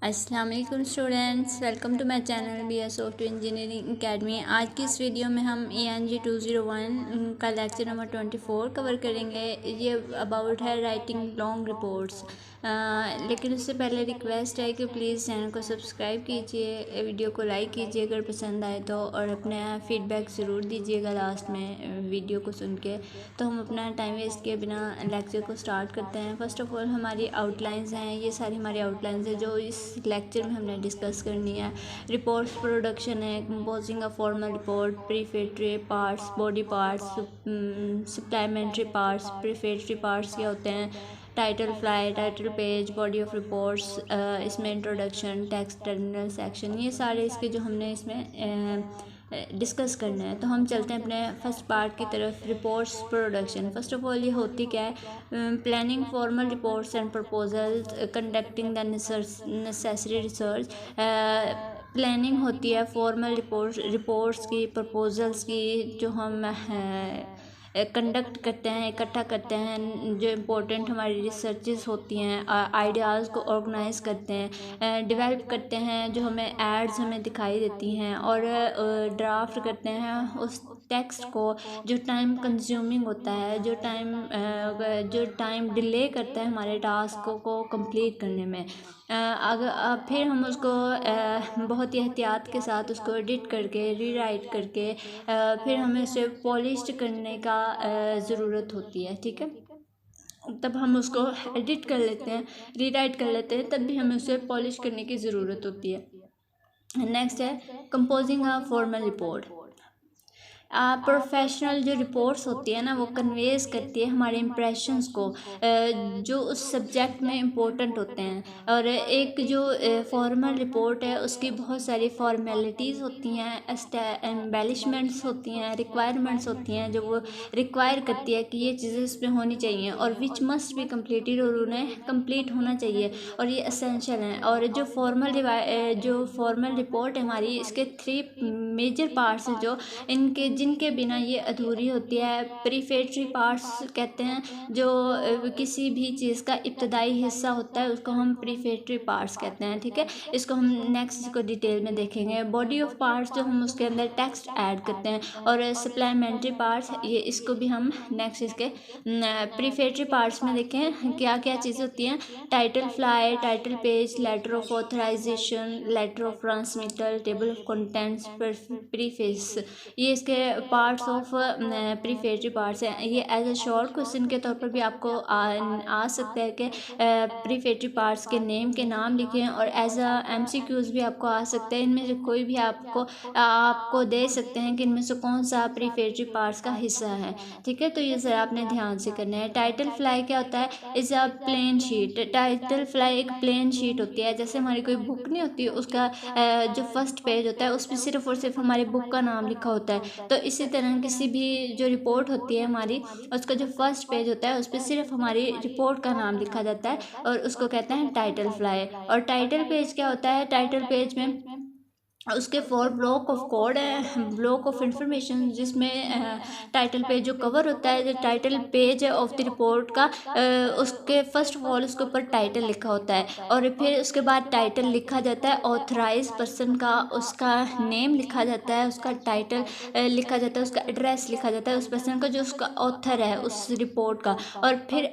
अस्सलाम वालेकुम students, welcome to my channel B S software engineering academy. आज की इस वीडियो में हम ENG 201 का लेक्चर नंबर 24 कवर करेंगे। ये अबाउट है राइटिंग लॉन्ग रिपोर्ट्स। लेकिन उससे पहले रिक्वेस्ट है कि प्लीज़ चैनल को सब्सक्राइब कीजिए, वीडियो को लाइक कीजिए अगर पसंद आए तो, और अपना फीडबैक ज़रूर दीजिएगा लास्ट में वीडियो को सुन के। तो हम अपना टाइम वेस्ट किए बिना लेक्चर को स्टार्ट करते हैं। फ़र्स्ट ऑफ ऑल हमारी आउटलाइंस हैं, ये सारी हमारी आउटलाइंस है जो इस लेक्चर में हमने डिस्कस करनी है। रिपोर्ट्स प्रोडक्शन है, composing a formal report, prefatory parts, body parts, supplementary parts. Prefatory parts क्या होते हैं? Title fly, title page, body of reports, इसमें इंट्रोडक्शन, टेक्स्ट, टर्मिनल सेक्शन, ये सारे इसके जो हमने इसमें डिस्कस करना है। तो हम चलते हैं अपने फर्स्ट पार्ट की तरफ, reports production. First of all ये होती क्या है? Planning formal reports and proposals, conducting the necessary research. Planning होती है फॉर्मल रिपोर्ट्स की, प्रपोजल्स की, जो हम कंडक्ट करते हैं, इकट्ठा करते हैं, जो इम्पोर्टेंट हमारी रिसर्चेस होती हैं, आइडियाज़ को ऑर्गेनाइज करते हैं, डेवलप करते हैं, जो हमें एड्स हमें दिखाई देती हैं, और ड्राफ्ट करते हैं उस टेक्स्ट को, जो टाइम कंज्यूमिंग होता है, जो टाइम डिले करता है हमारे टास्क को कंप्लीट करने में। अगर फिर हम उसको बहुत ही एहतियात के साथ उसको एडिट करके, रीराइट करके, फिर हमें उसे पॉलिश करने का ज़रूरत होती है। ठीक है, तब हम उसको एडिट कर लेते हैं, रीराइट कर लेते हैं, तब भी हमें उसे पॉलिश करने की ज़रूरत होती है। नेक्स्ट है composing a formal report. Professional जो रिपोर्ट्स होती है ना, वो कन्वेज करती है हमारे इम्प्रेशंस को, जो उस सब्जेक्ट में इम्पोर्टेंट होते हैं। और एक जो फॉर्मल रिपोर्ट है उसकी बहुत सारी फॉर्मेलिटीज़ होती हैं, एम्बेलिशमेंट्स होती हैं, रिक्वायरमेंट्स होती हैं, जो वो रिक्वायर करती है कि ये चीज़ें इसमें होनी चाहिए, और विच मस्ट बी कम्प्लीटेड, और उन्हें कंप्लीट होना चाहिए, और ये असेंशियल हैं। और जो फॉर्मल रिपोर्ट है हमारी, इसके 3 मेजर पार्ट्स हैं जो जिनके बिना ये अधूरी होती है। प्रीफेटरी पार्ट्स कहते हैं, जो किसी भी चीज़ का इब्तदाई हिस्सा होता है उसको हम प्रीफेटरी पार्ट्स कहते हैं। ठीक है, इसको हम नेक्स्ट इसको डिटेल में देखेंगे। बॉडी ऑफ पार्ट्स, जो हम उसके अंदर टेक्स्ट ऐड करते हैं, और सप्लीमेंट्री पार्ट्स, ये इसको भी हम नेक्स्ट इसके प्रीफेटरी पार्ट्स में देखें क्या क्या चीज़ें होती हैं। Title fly, title page, letter of authorisation, letter of transmittal, table of contents, preface, ये इसके पार्ट्स ऑफ प्रीफेटरी पार्ट्स हैं। ये एज ए शॉर्ट क्वेश्चन के तौर पर भी आपको आ सकता है कि प्रीफेटरी पार्ट्स के नेम के नाम लिखें, और एज अ MCQs भी आपको आ सकता है। इनमें से कोई भी आपको दे सकते हैं कि इनमें से कौन सा प्रीफेटरी पार्ट्स का हिस्सा है। ठीक है, तो ये ज़रा आपने ध्यान से करना है। टाइटल फ्लाई क्या होता है? Is a plain sheet. Title fly एक प्लेन शीट होती है, जैसे हमारी कोई बुक नहीं होती, उसका जो फर्स्ट पेज होता है उस पर सिर्फ और सिर्फ हमारी बुक का नाम लिखा होता है। तो इसी तरह किसी भी जो रिपोर्ट होती है हमारी, उसका जो फर्स्ट पेज होता है उस पर सिर्फ हमारी रिपोर्ट का नाम लिखा जाता है, और उसको कहते हैं टाइटल फ्लाई। और टाइटल पेज क्या होता है? टाइटल पेज में उसके 4 ब्लॉक ऑफ कोड है, ब्लॉक ऑफ इंफॉर्मेशन, जिसमें टाइटल पेज जो कवर होता है, जो टाइटल पेज है ऑफ द रिपोर्ट का, उसके फर्स्ट ऑफ ऑल उसके ऊपर टाइटल लिखा होता है, और फिर उसके बाद टाइटल लिखा जाता है ऑथराइज पर्सन का, उसका नेम लिखा जाता है, उसका टाइटल लिखा जाता है, उसका एड्रेस लिखा जाता है उस पर्सन का जो उसका ऑथर है उस रिपोर्ट का, और फिर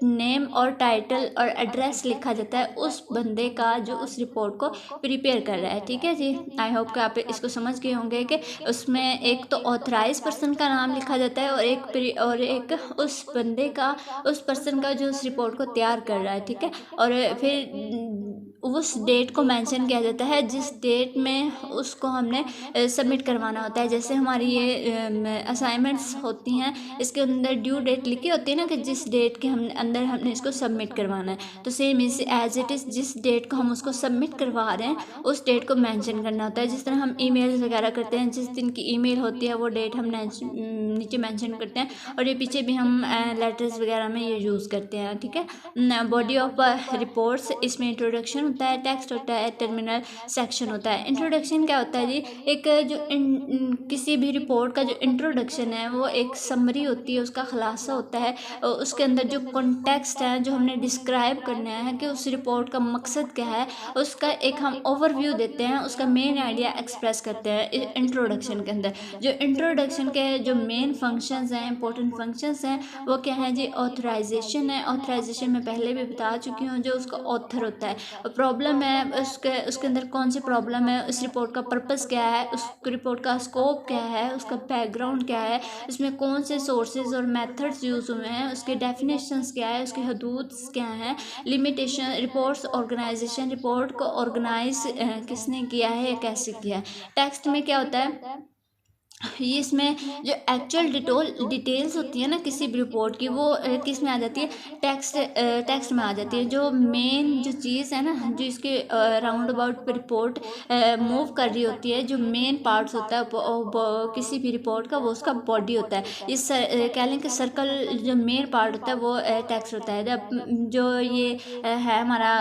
नेम और टाइटल और एड्रेस लिखा जाता है उस बंदे का जो उस रिपोर्ट को प्रिपेयर कर रहा है। ठीक है जी, आई होप कि आप इसको समझ गए होंगे कि उसमें एक तो ऑथराइज पर्सन का नाम लिखा जाता है, और एक उस बंदे का, उस पर्सन का जो उस रिपोर्ट को तैयार कर रहा है। ठीक है, और फिर उस डेट को मेंशन किया जाता है जिस डेट में उसको हमने सबमिट करवाना होता है। जैसे हमारी ये असाइनमेंट्स होती हैं, इसके अंदर ड्यू डेट लिखी होती है ना, कि जिस डेट के अंदर हमने इसको सबमिट करवाना है। तो सेम एज इट इज़, जिस डेट को हम उसको सबमिट करवा रहे हैं उस डेट को मेंशन मेंशन करना होता है। जिस तरह हम ईमेल्स वगैरह करते हैं, जिस दिन की ईमेल होती है वो डेट हम नीचे मेंशन करते हैं, और ये पीछे भी हम लेटर्स वगैरह में ये यूज़ करते हैं, ठीक है। बॉडी ऑफ रिपोर्ट्स, इसमें इंट्रोडक्शन होता है, टेक्स्ट होता है, टर्मिनल सेक्शन होता है। इंट्रोडक्शन क्या होता है जी, एक जो किसी भी रिपोर्ट का जो इंट्रोडक्शन है वो एक समरी होती है, उसका खुलासा होता है, और उसके अंदर जो कॉन्टेक्स्ट है, जो हमने डिस्क्राइब करना है कि उस रिपोर्ट का मकसद क्या है, उसका एक हम ओवरव्यू देते हैं, उसका मेन आइडिया एक्सप्रेस करते हैं इंट्रोडक्शन के अंदर। जो इंट्रोडक्शन के जो मेन फंक्शंस हैं, इंपॉर्टेंट फंक्शंस हैं, वो क्या है जी, ऑथराइजेशन है। ऑथराइजेशन मैं पहले भी बता चुकी हूँ, जो उसका ऑथर होता है। प्रॉब्लम है उसके अंदर कौन सी प्रॉब्लम है, उस रिपोर्ट का पर्पस क्या है, उस रिपोर्ट का स्कोप क्या है, उसका बैकग्राउंड क्या है, उसमें कौन से सोर्सेज और मेथड्स यूज़ हुए हैं, उसके डेफिनेशंस क्या है, उसकी हदूद क्या है, लिमिटेशन। रिपोर्ट्स ऑर्गेनाइजेशन, रिपोर्ट को ऑर्गेनाइज किसने किया है या कैसे किया है। टेक्स्ट में क्या होता है, ये इसमें जो एक्चुअल डिटेल्स होती है ना किसी भी रिपोर्ट की, वो किस में आ जाती है, टेक्स्ट में आ जाती है। जो मेन जो चीज़ है ना, जो इसके राउंड अबाउट पर रिपोर्ट मूव कर रही होती है, जो मेन पार्ट्स होता है किसी भी रिपोर्ट का, वो उसका बॉडी होता है। इस कह लें कि सर्कल जो मेन पार्ट होता है वो टेक्स्ट होता है। जब जो ये है हमारा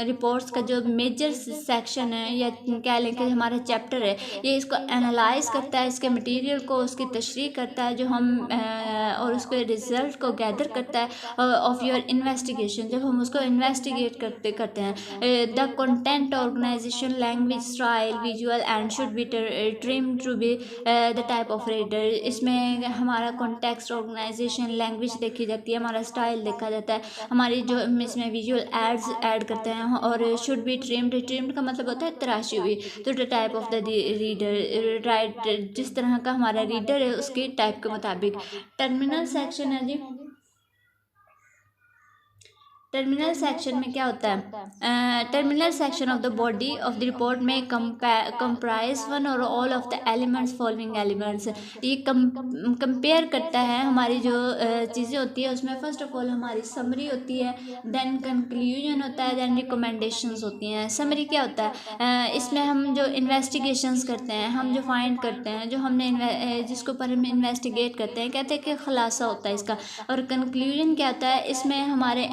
रिपोर्ट्स का जो मेजर सेक्शन है, या कह लें कि हमारा चैप्टर है, ये इसको एनालाइज करता है, इसके मटेरियल को उसकी तशरीह करता है, जो हम और उसके रिजल्ट को गैदर करता है ऑफ योर इन्वेस्टिगेशन, जब हम उसको इन्वेस्टिगेट करते हैं। The content, organisation, language, style, visual and should be trim to be the type of reader. इसमें हमारा कॉन्टेक्स्ट, ऑर्गेनाइजेशन, लैंग्वेज देखी जाती है, हमारा स्टाइल देखा जाता है, हमारी जो इसमें विजुअल एड्स ऐड करते हैं, और शुड बी ट्रिम्ड का मतलब होता है तराशी हुई। तो the type of the reader, right, जिस तरह का हमारा रीडर है उसके टाइप के मुताबिक। टर्मिनल सेक्शन है जी, टर्मिनल सेक्शन में क्या होता है, terminal section of the body of the report में कंप्राइज वन और all of the elements following elements. ये कंपेयर करता है हमारी जो चीज़ें होती है उसमें। फर्स्ट ऑफ ऑल हमारी समरी होती है, देन कंक्लूजन होता है, देन रिकमेंडेशंस होती हैं। समरी क्या होता है, इसमें हम जो इन्वेस्टिगेशंस करते हैं, हम जो फाइंड करते हैं, जो हमने जिसके ऊपर हम इन्वेस्टिगेट करते हैं, कहते हैं कि खुलासा होता है इसका। और कंक्लूजन क्या होता है, इसमें हमारे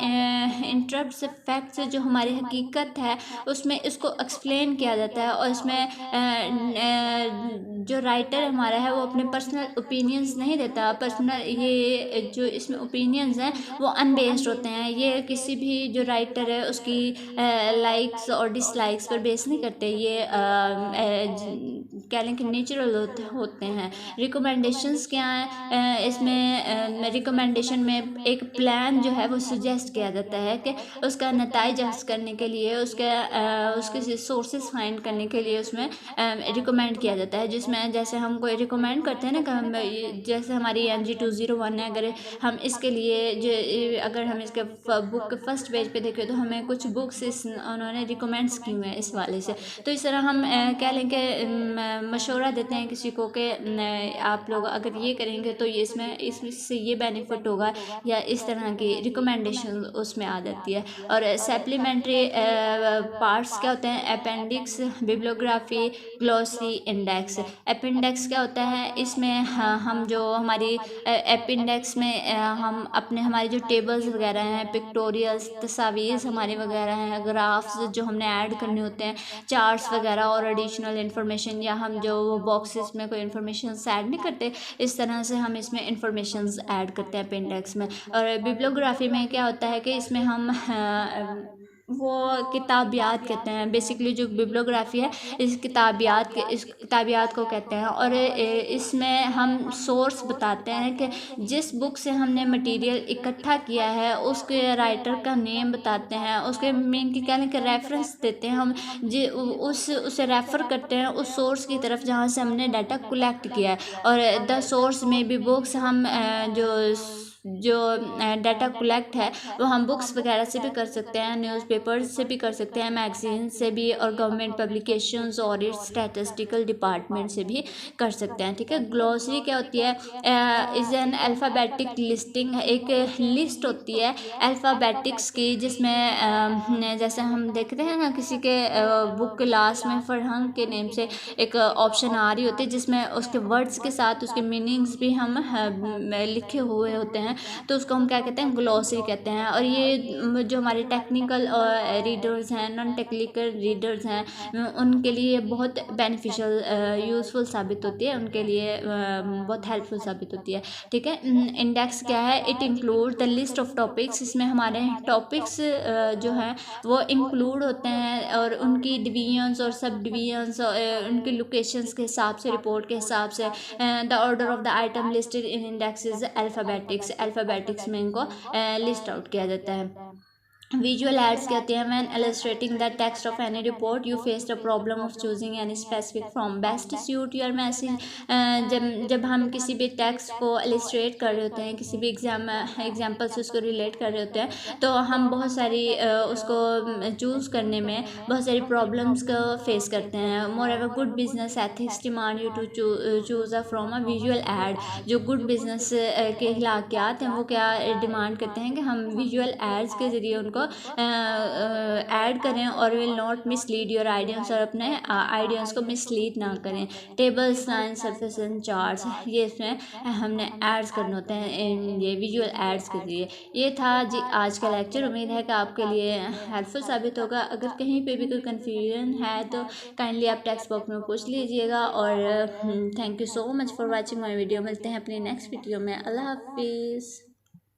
इंटरप्ट फैक्ट्स, जो हमारी हकीकत है उसमें इसको एक्सप्लेन किया जाता है। और इसमें जो राइटर हमारा है वो अपने पर्सनल ओपिनियंस नहीं देता। पर्सनल ये जो इसमें ओपिनियंस हैं वो अनबेस्ड होते हैं। ये किसी भी जो राइटर है उसकी लाइक्स और डिसलाइक्स पर बेस नहीं करते। ये कह लें कि नेचुरल होते हैं। रिकमेंडेशंस क्या हैं, इसमें रिकमेंडेशन में एक प्लान जो है वो सजेस्ट किया जाता है कि उसका नताइज हासिल करने के लिए, उसके सोर्सेज फाइंड करने के लिए उसमें रिकमेंड किया जाता है। जिसमें जैसे हम कोई रिकमेंड करते हैं ना कि हम जैसे हमारी NG-201 है, अगर हम इसके लिए जो अगर हम इसके बुक के फर्स्ट पेज पे देखें तो हमें कुछ बुक्स उन्होंने रिकमेंड्स की हुए हैं इस वाले से। तो इस तरह हम कह लें कि मशवरा देते हैं किसी को कि आप लोग अगर ये करेंगे तो ये इससे ये बेनिफिट होगा, या इस तरह की रिकमेंडेशन उसमें आ जाती है। और सप्लीमेंट्री पार्ट्स क्या होते हैं, appendix, bibliography, glossary, index. Appendix क्या होता है, इसमें हम जो हमारी अपेंडिक्स में हम अपने हमारे जो टेबल्स वगैरह हैं, पिक्टोरियल्स, तस्वीर हमारे वगैरह हैं, ग्राफ्स जो हमने ऐड करने होते हैं, चार्ट्स वगैरह और एडिशनल इन्फॉर्मेशन, या हम जो बॉक्सेस में कोई इन्फॉर्मेशन ऐड नहीं करते, इस तरह से हम इसमें इन्फॉर्मेशन ऐड करते हैं अपेंडिक्स में। और बिब्लियोग्राफी में क्या होता है कि इसमें हम वो किताबियात कहते हैं। बेसिकली जो बिब्लियोग्राफी है इस किताबियात को कहते हैं। और इसमें हम सोर्स बताते हैं कि जिस बुक से हमने मटेरियल इकट्ठा किया है उसके राइटर का नेम बताते हैं, उसके मेन की कहने के रेफरेंस देते हैं हम, उसे रेफ़र करते हैं उस सोर्स की तरफ जहाँ से हमने डाटा कलेक्ट किया है। और द सोर्स में भी बुक्स हम जो जो डाटा कलेक्ट है वो हम बुक्स वगैरह से भी कर सकते हैं, न्यूज़पेपर्स से भी कर सकते हैं, मैगजीन से भी, और गवर्नमेंट पब्लिकेशंस और स्टैटिस्टिकल डिपार्टमेंट से भी कर सकते हैं। ठीक है, ग्लॉसरी क्या होती है? इज़ एन अल्फ़ाबेटिक लिस्टिंग, एक लिस्ट होती है अल्फ़ाबेटिक्स की, जिसमें जैसे हम देखते हैं ना किसी के बुक के लास्ट में फरहंग के नेम से एक ऑप्शन आ रही होती है, जिसमें उसके वर्ड्स के साथ उसके मीनिंग्स भी हम लिखे हुए होते हैं, तो उसको हम क्या कहते हैं? ग्लॉसरी कहते हैं। और ये जो हमारे टेक्निकल रीडर्स हैं, नॉन टेक्निकल रीडर्स हैं, उनके लिए बहुत बेनिफिशियल यूज़फुल साबित होती है, उनके लिए बहुत हेल्पफुल साबित होती है। ठीक है, इंडेक्स क्या है? It include the list of topics, इसमें हमारे टॉपिक्स जो हैं वो इंक्लूड होते हैं, और उनकी डिवीजन्स और सब डिवीजन्स उनकी लोकेशंस के हिसाब से, रिपोर्ट के हिसाब से। The order of the item listed in index is alphabetics में इनको लिस्ट आउट किया जाता है। विजुअल एड्स कहते हैं when illustrating the text of any report you face the problem of choosing any specific from best suit your message. जब हम किसी भी टेक्स्ट को इलस्ट्रेट कर रहे होते हैं, किसी भी एग्जाम्पल से उसको रिलेट कर रहे होते हैं, तो हम बहुत सारी उसको चूज़ करने में बहुत सारी प्रॉब्लम्स को फेस करते हैं। Moreover good business ethics demand you to choose a from a visual aid. जो गुड बिजनेस के अखलाकियात हैं वो क्या डिमांड करते हैं कि हम विजुअल एड्स के ज़रिए उनको ऐड करें, और will not mislead your ideas, और अपने आइडियाज़ को मिसलीड ना करें। Tables, lines, surface and charts, ये इसमें हमने एड्स करने होते हैं ये विजुअल एड्स के जरिए। ये था जी आज का लेक्चर। उम्मीद है कि आपके लिए हेल्पफुल साबित होगा। अगर कहीं पे भी कोई कन्फ्यूजन है तो काइंडली आप टेक्स्ट बॉक्स में पूछ लीजिएगा। और thank you so much for watching my video. मिलते हैं अपनी नेक्स्ट वीडियो में। अल्लाह हाफिज़।